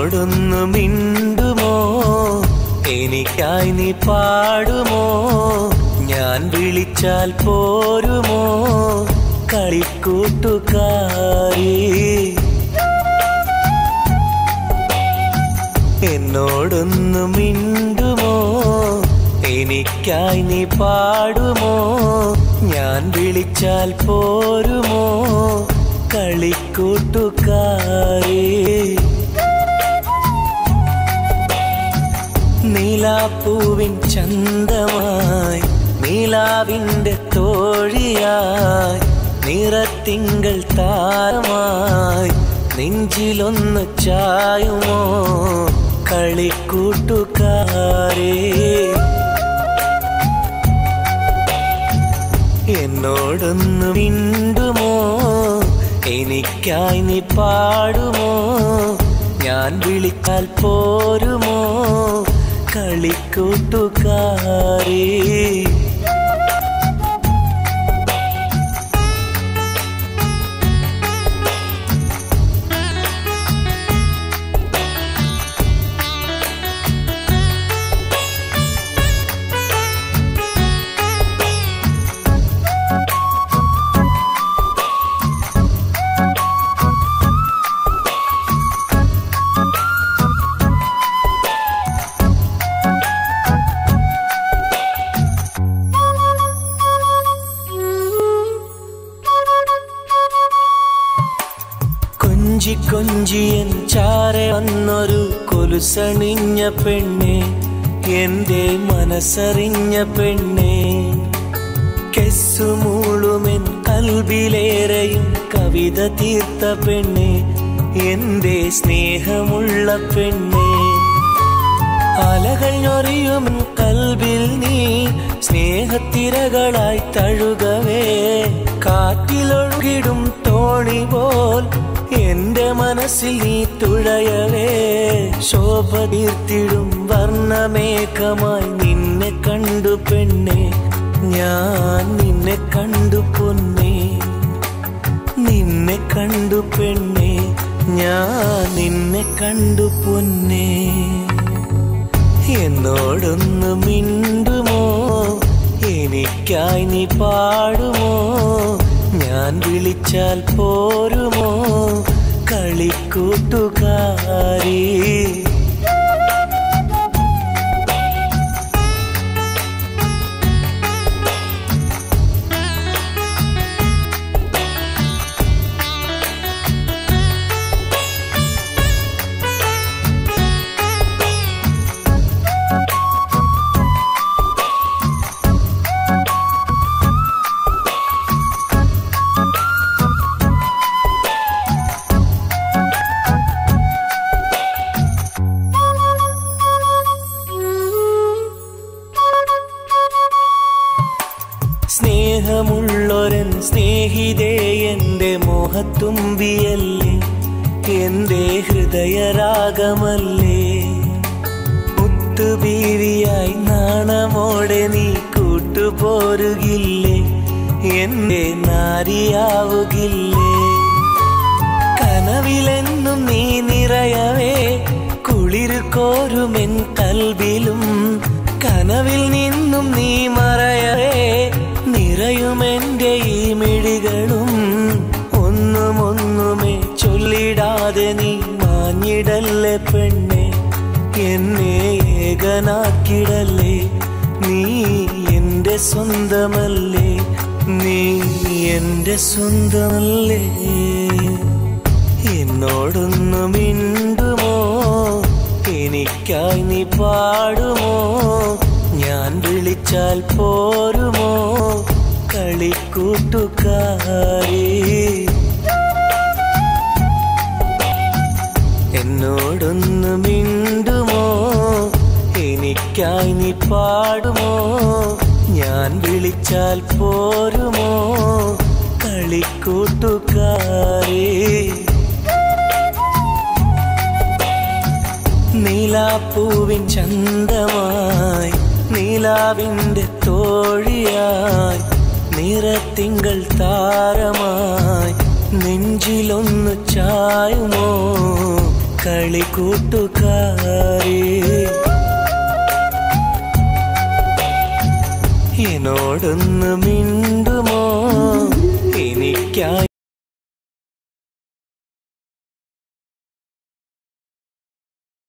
എന്നോടൊന്നു മിണ്ടുമോ, എനിക്കായി നീ പാടുമോ, ഞാൻ വിളിച്ചാൽ പോരുമോ കളിക്കൂട്ടുകാരി. എന്നോടൊന്നു മിണ്ടുമോ, എനിക്കായി നീ പാടുമോ, ഞാൻ വിളിച്ചാൽ പോരുമോ കളിക്കൂട്ടുകാരി. നീലാപ്പൂവിൻ ചന്തമായി, നീലാവിൻ്റെ തോഴിയായി, നിറത്തിങ്കൾ താരമായി, നെഞ്ചിലൊന്ന് ചായുമോ കളിക്കൂട്ടുകാരേ. എന്നോടൊന്നു മിണ്ടുമോ, എനിക്കായി നീ പാടുമോ, ഞാൻ വിളിച്ചാൽ പോരുമോ കളിക്കൂട്ടുകാരേ. കൊഞ്ചി കൊഞ്ചിയൻ ചാരെ വന്നൊരു കൊലുസണിഞ്ഞ പെണ്ണെ, എന്റെ മനസ്സറിഞ്ഞ പെണ്ണെ, കെസ്സുമൂളുമെൻ കൽബിലേറെയും കവിത തീർത്ത പെണ്ണെ, എന്റെ സ്നേഹമുള്ള പെണ്ണെ. അലകൾ ഞൊറിയും കൽബിൽ നീ സ്നേഹത്തിരകളായി തഴുകവേ, കാറ്റിലൊഴുകിടും തോണി പോൽ എന്റെ മനസ്സിൽ നീ തുഴയവേ, ശോഭ തീർത്തിടും വർണ്ണമേഘമായി നിന്നെ കണ്ടു പെണ്ണെ, ഞാൻ നിന്നെ കണ്ടു പൊന്നേ, നിന്നെ കണ്ടു പെണ്ണെ, ഞാൻ നിന്നെ കണ്ടു പൊന്നേ. എന്നോടൊന്നു മിണ്ടുമോ, എനിക്കായി നീ പാടുമോ, ഞാൻ വിളിച്ചാൽ പോരുമോ കളിക്കൂട്ടുകാരി. സ്നേഹമുള്ളൊരൻ സ്നേഹിതേ എന്റെ മോഹത്തുമ്പിയല്ലേ, എന്റെ ഹൃദയരാഗമല്ലേ, മുത്തുബീവിയായി നാണമോടെ നീ കൂട്ടുപോരുകില്ലേ, എന്റെ നാരിയാവുകില്ലേ. കനവിലെന്നും നീ നിറയവേ, കുളിരു കോരുമെൻ കൽബിലും, കനവിൽ നിന്നും നീ മറയവേ, നിറയുമെന്റെ ഈ മിഴികളും. ഒന്നുമൊന്നുമേ ചൊല്ലിടാതെ നീ മാഞ്ഞിടല്ലേ പെണ്ണെ, എന്നെ ഏകനാക്കിടല്ലേ, നീ എന്റെ സ്വന്തമല്ലേ, നീ എന്റെ സ്വന്തമല്ലേ. എന്നോടൊന്നു മിണ്ടുമോ, എനിക്കായി നീ പാടുമോ, ഞാൻ വിളിച്ചാൽ പോരുമോ കളിക്കൂട്ടുകാരി. എന്നോടൊന്നു മിണ്ടുമോ, എനിക്കായി നീ പാടുമോ, ഞാൻ വിളിച്ചാൽ പോരുമോ കളിക്കൂട്ടുകാരി. നീലാപ്പൂവിൻ ചന്തമായി, നീലാവിൻ്റെ തോഴിയായി, നിറത്തിങ്കൾ താരമായി, നെഞ്ചിലൊന്നു ചായുമോ കളിക്കൂട്ടുകാരേ എന്നോടൊന്ന്